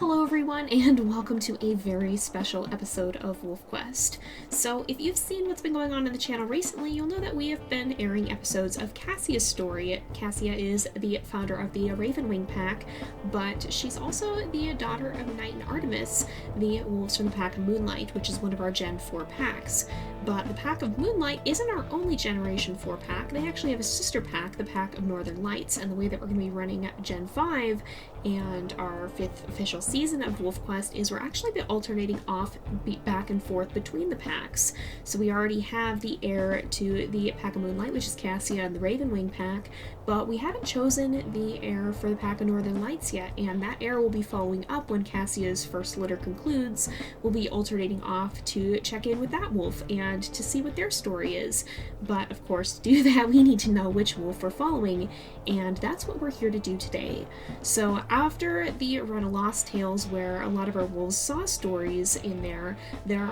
Hello everyone, and welcome to a very special episode of WolfQuest. So if you've seen what's been going on in the channel recently, you'll know that we have been airing episodes of Cassia's story. Cassia is the founder of the Ravenwing Pack, but she's also the daughter of Knight and Artemis, the wolves from the Pack of Moonlight, which is one of our Gen 4 packs. But the Pack of Moonlight isn't our only Generation 4 pack. They actually have a sister pack, the Pack of Northern Lights, and the way that we're going to be running Gen 5 and our 5th official season of WolfQuest is we're actually alternating off back and forth between the packs. So we already have the heir to the Pack of Moonlight, which is Cassia and the Ravenwing Pack, but we haven't chosen the heir for the Pack of Northern Lights yet, and that heir will be following up when Cassia's first litter concludes. We'll be alternating off to check in with that wolf and to see what their story is. But of course, to do that, we need to know which wolf we're following, and that's what we're here to do today. So after the run of Lost Tales, where a lot of our wolves saw stories in there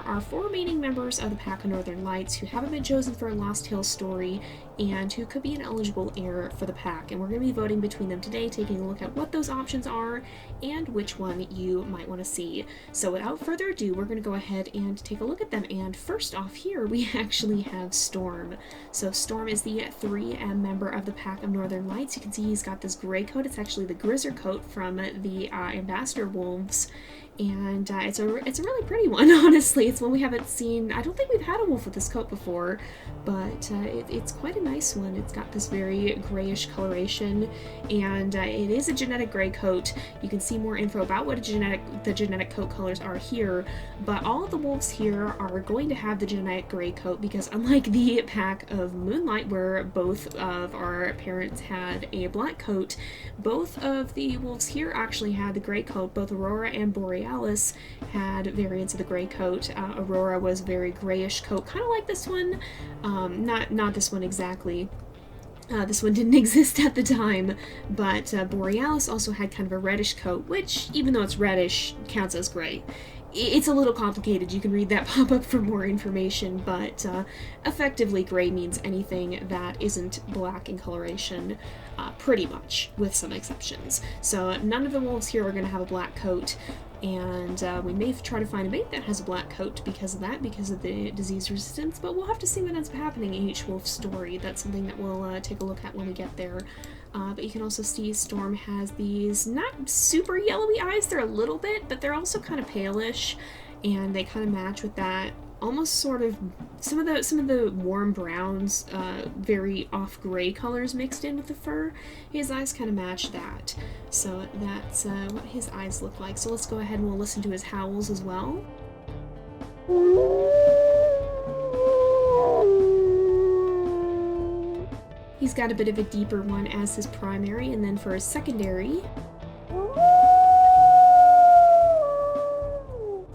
are 4 remaining members of the Pack of Northern Lights who haven't been chosen for a Lost Tales story and who could be an eligible heir for the pack. And we're going to be voting between them today, taking a look at what those options are and which one you might want to see. So without further ado, we're going to go ahead and take a look at them. And first off here, we actually have Storm. So Storm is the 3M member of the Pack of Northern Lights. You can see he's got this gray coat. It's actually the Grizzard coat from the Ambassador Wolves. And it's a really pretty one, honestly. It's one we haven't seen. I don't think we've had a wolf with this coat before, but it's quite a nice one. It's got this very grayish coloration, and it is a genetic gray coat. You can see more info about what the genetic coat colors are here, but all of the wolves here are going to have the genetic gray coat because unlike the Pack of Moonlight, where both of our parents had a black coat, both of the wolves here actually had the gray coat. Both Aurora and Borealis had variants of the gray coat. Aurora was very grayish coat, kind of like this one. Not this one exactly. This one didn't exist at the time, but Borealis also had kind of a reddish coat, which, even though it's reddish, counts as gray. It's a little complicated. You can read that pop up for more information, but effectively gray means anything that isn't black in coloration, pretty much, with some exceptions. So none of the wolves here are going to have a black coat, and we may try to find a mate that has a black coat because of that, because of the disease resistance, but we'll have to see what ends up happening in each wolf story. That's something that we'll take a look at when we get there. But you can also see Storm has these not super yellowy eyes. They're a little bit, but they're also kind of palish, and they kind of match with that almost sort of some of the warm browns, very off gray colors mixed in with the fur. His eyes kind of match that. So that's what his eyes look like. So let's go ahead and we'll listen to his howls as well. He's got a bit of a deeper one as his primary, and then for his secondary,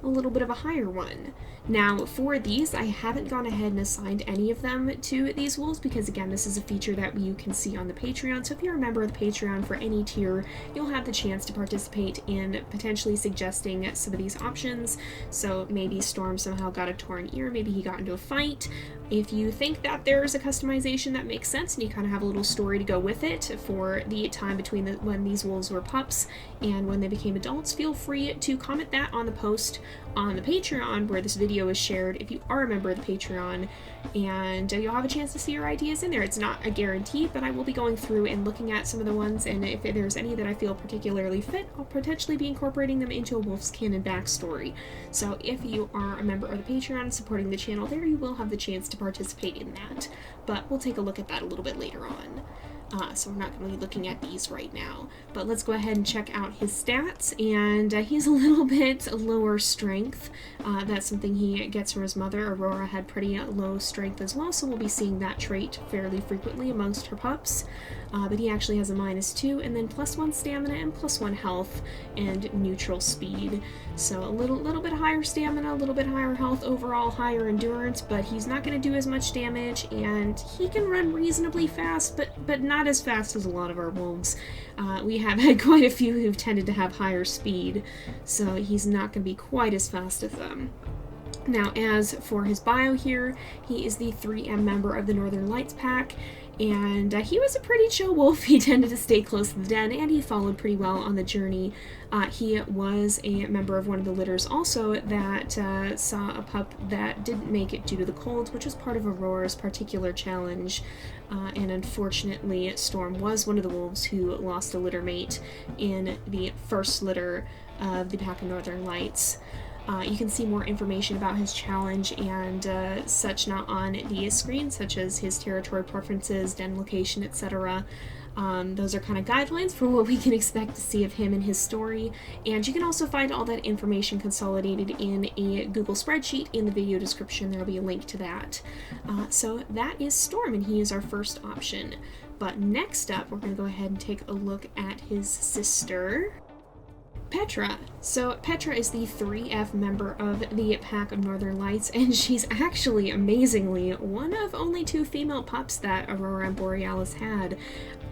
a little bit of a higher one. Now for these, I haven't gone ahead and assigned any of them to these wolves because again, this is a feature that you can see on the Patreon. So if you're a member of the Patreon for any tier, you'll have the chance to participate in potentially suggesting some of these options. So maybe Storm somehow got a torn ear, maybe he got into a fight. If you think that there's a customization that makes sense and you kind of have a little story to go with it for the time between when these wolves were pups and when they became adults, feel free to comment that on the post on the Patreon where this video is shared if you are a member of the Patreon, and you'll have a chance to see your ideas in there. It's not a guarantee, but I will be going through and looking at some of the ones, and if there's any that I feel particularly fit, I'll potentially be incorporating them into a wolf's canon backstory. So if you are a member of the Patreon and supporting the channel there, you will have the chance to participate in that, but we'll take a look at that a little bit later on. So we're not going to be looking at these right now, but let's go ahead and check out his stats, and he's a little bit lower strength. That's something he gets from his mother. Aurora had pretty low strength as well, so we'll be seeing that trait fairly frequently amongst her pups. But he actually has a -2 and then +1 stamina and +1 health and neutral speed. So a little bit higher stamina, a little bit higher health, overall higher endurance, but he's not going to do as much damage, and he can run reasonably fast, but not as fast as a lot of our wolves. We have had quite a few who've tended to have higher speed, so he's not going to be quite as fast as them. Now, as for his bio here, he is the 3M member of the Northern Lights pack, and he was a pretty chill wolf. He tended to stay close to the den, and he followed pretty well on the journey. He was a member of one of the litters also that saw a pup that didn't make it due to the cold, which was part of Aurora's particular challenge. And unfortunately, Storm was one of the wolves who lost a litter mate in the first litter of the Pack of Northern Lights. You can see more information about his challenge and such not on the screen, such as his territory preferences, den location, etc. Those are kind of guidelines for what we can expect to see of him and his story, and you can also find all that information consolidated in a Google spreadsheet in the video description. There will be a link to that. So that is Storm, and he is our first option. But next up, we're going to go ahead and take a look at his sister, Petra. So Petra is the 3F member of the Pack of Northern Lights, and she's actually, amazingly, one of only 2 female pups that Aurora Borealis had.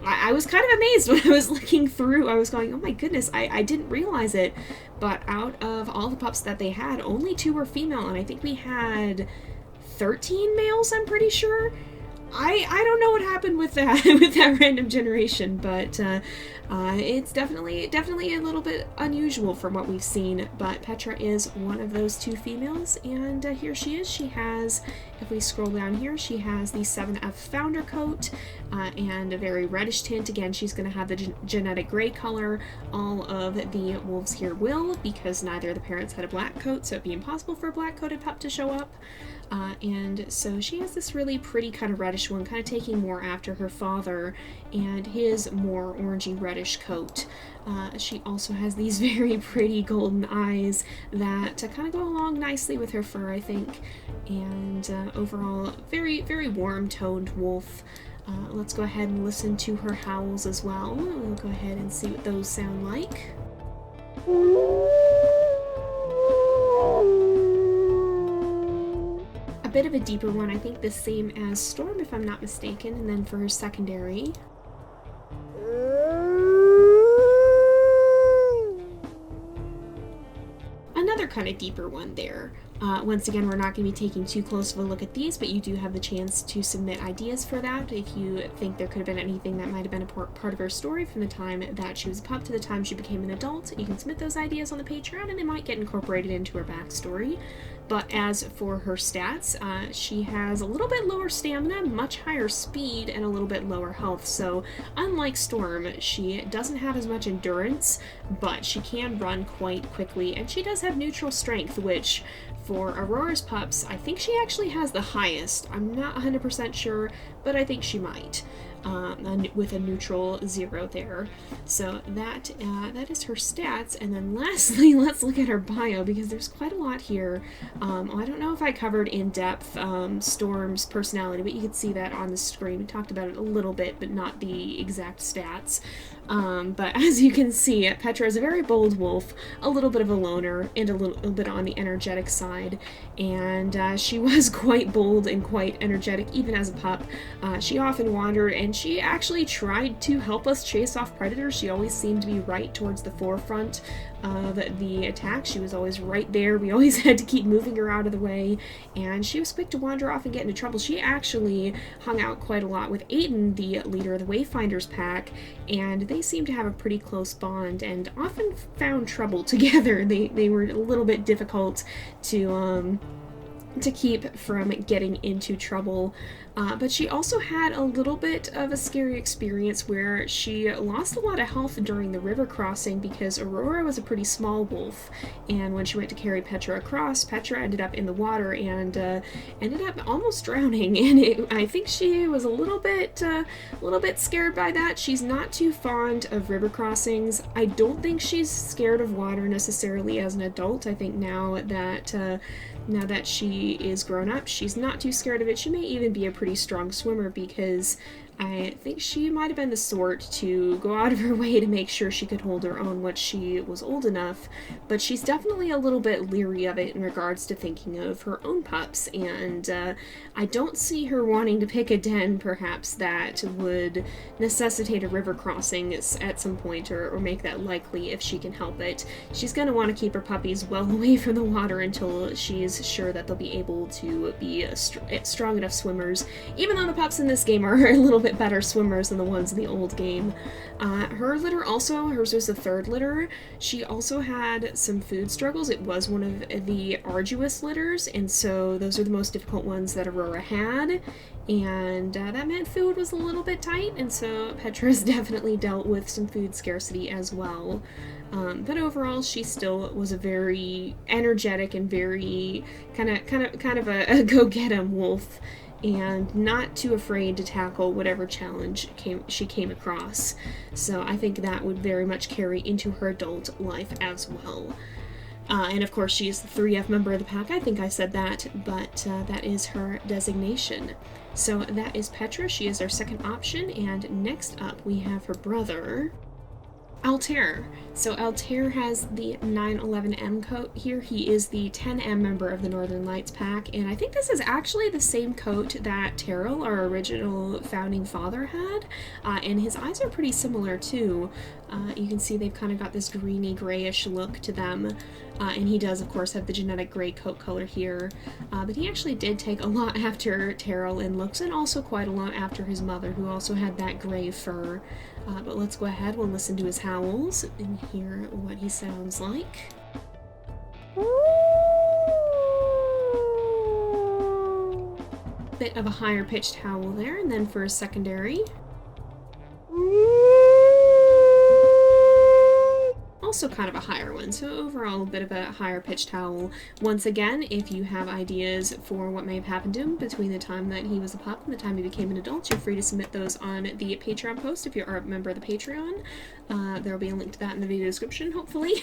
I was kind of amazed when I was looking through. I was going, oh my goodness, I didn't realize it. But out of all the pups that they had, only 2 were female, and I think we had 13 males, I'm pretty sure. I don't know what happened with that with that random generation, but it's definitely a little bit unusual from what we've seen. But Petra is one of those 2 females, and here she is. She has, if we scroll down here, she has the 7F founder coat and a very reddish tint. Again, she's going to have the genetic gray color. All of the wolves here will, because neither of the parents had a black coat, so it'd be impossible for a black coated pup to show up. And so she has this really pretty kind of reddish one, kind of taking more after her father and his more orangey reddish coat. She also has these very pretty golden eyes that kind of go along nicely with her fur, I think. And overall, very, very warm-toned wolf. Let's go ahead and listen to her howls as well. We'll go ahead and see what those sound like. Bit of a deeper one, I think the same as Storm if I'm not mistaken, and then for her secondary. Another kind of deeper one there. Once again, we're not going to be taking too close of a look at these, but you do have the chance to submit ideas for that. If you think there could have been anything that might have been a part of her story from the time that she was a pup to the time she became an adult, you can submit those ideas on the Patreon and they might get incorporated into her backstory. But as for her stats, she has a little bit lower stamina, much higher speed, and a little bit lower health. So unlike Storm, she doesn't have as much endurance, but she can run quite quickly, and she does have neutral strength, which for Aurora's pups, I think she actually has the highest. I'm not 100% sure, but I think she might. With a neutral 0 there. So that is her stats. And then lastly, let's look at her bio, because there's quite a lot here. I don't know if I covered in depth Storm's personality, but you can see that on the screen. We talked about it a little bit, but not the exact stats. But as you can see, Petra is a very bold wolf, a little bit of a loner, and a little bit on the energetic side. And she was quite bold and quite energetic, even as a pup. She often wandered, and she actually tried to help us chase off predators. She always seemed to be right towards the forefront of the attack. She was always right there. We always had to keep moving her out of the way, and she was quick to wander off and get into trouble. She actually hung out quite a lot with Aiden, the leader of the Wayfinders pack, and they seemed to have a pretty close bond and often found trouble together. They were a little bit difficult to keep from getting into trouble. But she also had a little bit of a scary experience where she lost a lot of health during the river crossing because Aurora was a pretty small wolf, and when she went to carry Petra across, Petra ended up in the water and ended up almost drowning, and I think she was a little bit scared by that. She's not too fond of river crossings. I don't think she's scared of water necessarily as an adult. I think now that she is grown up, she's not too scared of it. She may even be a pretty strong swimmer because I think she might have been the sort to go out of her way to make sure she could hold her own once she was old enough, but she's definitely a little bit leery of it in regards to thinking of her own pups, and I don't see her wanting to pick a den, perhaps, that would necessitate a river crossing at some point, or make that likely if she can help it. She's going to want to keep her puppies well away from the water until she's sure that they'll be able to be strong enough swimmers, even though the pups in this game are a little bit better swimmers than the ones in the old game. Her litter also, hers was the third litter. She also had some food struggles. It was one of the arduous litters, and so those are the most difficult ones that Aurora had, and that meant food was a little bit tight, and so Petra's definitely dealt with some food scarcity as well. But overall, she still was a very energetic and very kind of a go-get-em wolf, and not too afraid to tackle whatever challenge she came across. So I think that would very much carry into her adult life as well. And of course, she is the 3F member of the pack. I think I said that, but that is her designation. So that is Petra. She is our second option, and next up we have her brother, Altair. So Altair has the 911M coat here. He is the 10M member of the Northern Lights pack, and I think this is actually the same coat that Terrell, our original founding father, had, and his eyes are pretty similar too. You can see they've kind of got this greeny grayish look to them, and he does of course have the genetic gray coat color here, but he actually did take a lot after Terrell in looks, and also quite a lot after his mother, who also had that gray fur. But let's go ahead, we'll listen to his howls and hear what he sounds like. Bit of a higher pitched howl there, and then for a secondary, also kind of a higher one, so overall a bit of a higher pitched howl. Once again, if you have ideas for what may have happened to him between the time that he was a pup and the time he became an adult, you're free to submit those on the Patreon post if you are a member of the Patreon. There will be a link to that in the video description, hopefully,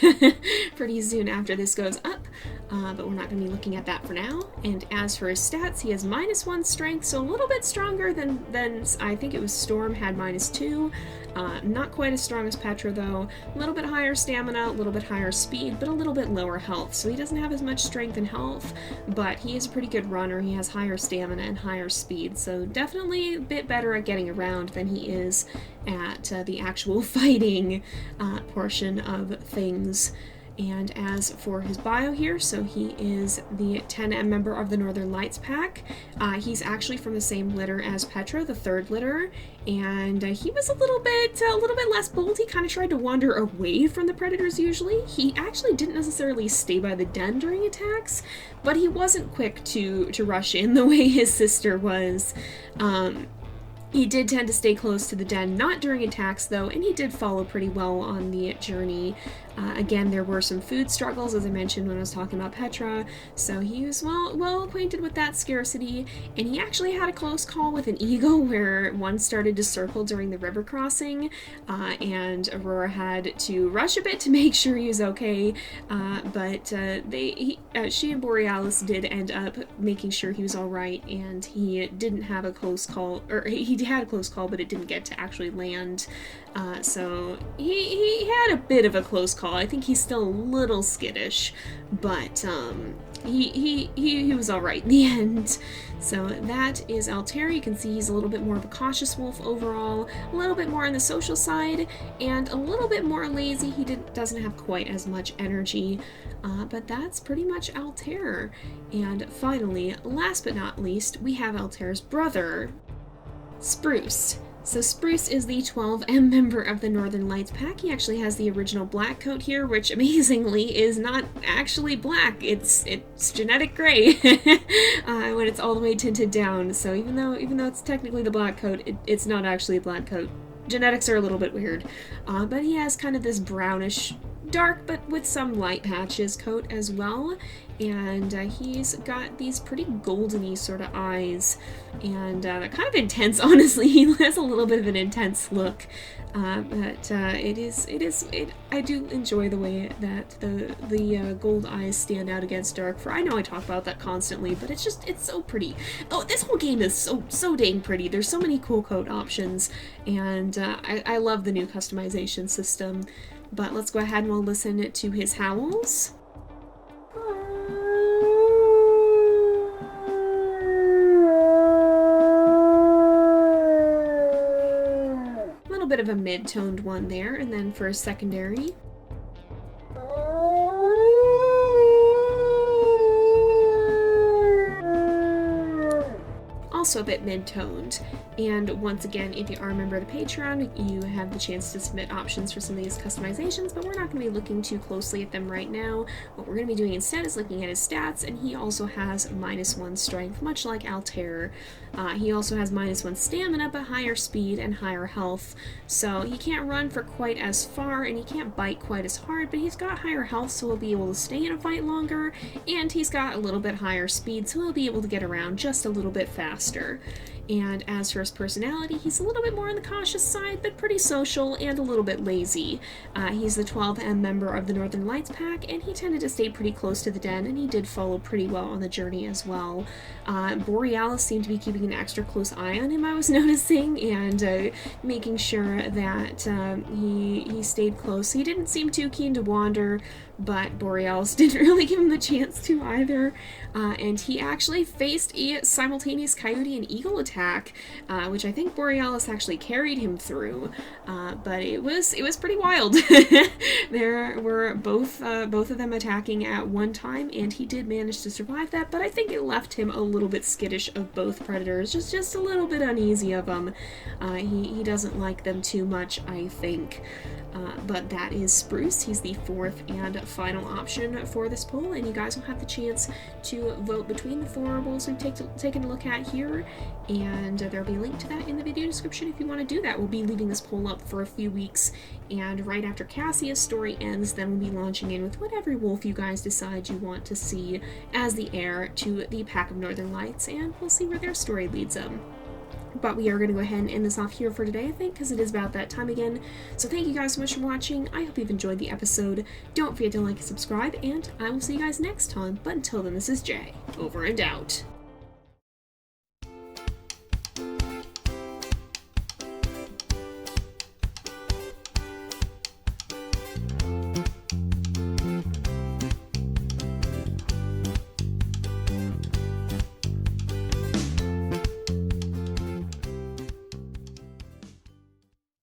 pretty soon after this goes up, but we're not going to be looking at that for now. And as for his stats, he has -1 strength, so a little bit stronger than I think it was Storm had -2. Not quite as strong as Petra though, a little bit higher stamina, a little bit higher speed, but a little bit lower health, so he doesn't have as much strength and health, but he is a pretty good runner. He has higher stamina and higher speed, so definitely a bit better at getting around than he is at the actual fighting portion of things. And as for his bio here, so he is the 10M member of the Northern Lights pack. He's actually from the same litter as Petra, the third litter, and he was a little bit less bold. He kind of tried to wander away from the predators usually. He actually didn't necessarily stay by the den during attacks, but he wasn't quick to rush in the way his sister was. He did tend to stay close to the den, not during attacks though, and he did follow pretty well on the journey. Again, there were some food struggles, as I mentioned when I was talking about Petra, so he was well acquainted with that scarcity, and he actually had a close call with an eagle where one started to circle during the river crossing, and Aurora had to rush a bit to make sure he was okay, but she and Borealis did end up making sure he was alright, and he didn't have a close call, or he had a close call, but it didn't get to actually land. So he had a bit of a close call. I think he's still a little skittish, but he was alright in the end. So that is Altair. You can see he's a little bit more of a cautious wolf overall, a little bit more on the social side, and a little bit more lazy. He doesn't have quite as much energy, but that's pretty much Altair. And finally, last but not least, we have Altair's brother, Spruce. So Spruce is the 12M member of the Northern Lights pack. He actually has the original black coat here, which amazingly is not actually black. It's genetic gray when it's all the way tinted down. So even though it's technically the black coat, it's not actually a black coat. Genetics are a little bit weird, but he has kind of this brownish, dark but with some light patches coat as well. and he's got these pretty goldeny sort of eyes, and they're kind of intense, honestly. He has a little bit of an intense look, but I do enjoy the way that the gold eyes stand out against dark fur. I know I talk about that constantly, but it's so pretty. Oh, this whole game is so dang pretty. There's so many cool coat options, and I love the new customization system. But let's go ahead and we'll listen to his howls. Bit of a mid-toned one there, and then for a secondary, also a bit mid-toned. And once again, if you are a member of the Patreon, you have the chance to submit options for some of these customizations, but we're not going to be looking too closely at them right now. What we're going to be doing instead is looking at his stats, and he also has -1 strength, much like Altair. He also has -1 stamina, but higher speed and higher health, so he can't run for quite as far, and he can't bite quite as hard, but he's got higher health, so he'll be able to stay in a fight longer, and he's got a little bit higher speed, so he'll be able to get around just a little bit faster. And as for his personality, he's a little bit more on the cautious side, but pretty social and a little bit lazy. He's the 12th M member of the Northern Lights pack, and he tended to stay pretty close to the den, and he did follow pretty well on the journey as well. Borealis seemed to be keeping an extra close eye on him, I was noticing, and making sure that he stayed close. He didn't seem too keen to wander, but Borealis didn't really give him the chance to either. And he actually faced a simultaneous coyote and eagle attack, which I think Borealis actually carried him through. But it was pretty wild. There were both of them attacking at one time, and he did manage to survive that. But I think it left him a little bit skittish of both predators, just a little bit uneasy of them. He doesn't like them too much, I think. But that is Spruce. He's the 4th and final option for this poll, and you guys will have the chance to vote between the 4 wolves we've taken a look at here, and there'll be a link to that in the video description if you want to do that. We'll be leaving this poll up for a few weeks, and right after Cassia's story ends, then we'll be launching in with whatever wolf you guys decide you want to see as the heir to the Pack of Northern Lights, and we'll see where their story leads them. But we are going to go ahead and end this off here for today, I think, because it is about that time again. So thank you guys so much for watching. I hope you've enjoyed the episode. Don't forget to like and subscribe, and I will see you guys next time. But until then, this is Jay, over and out.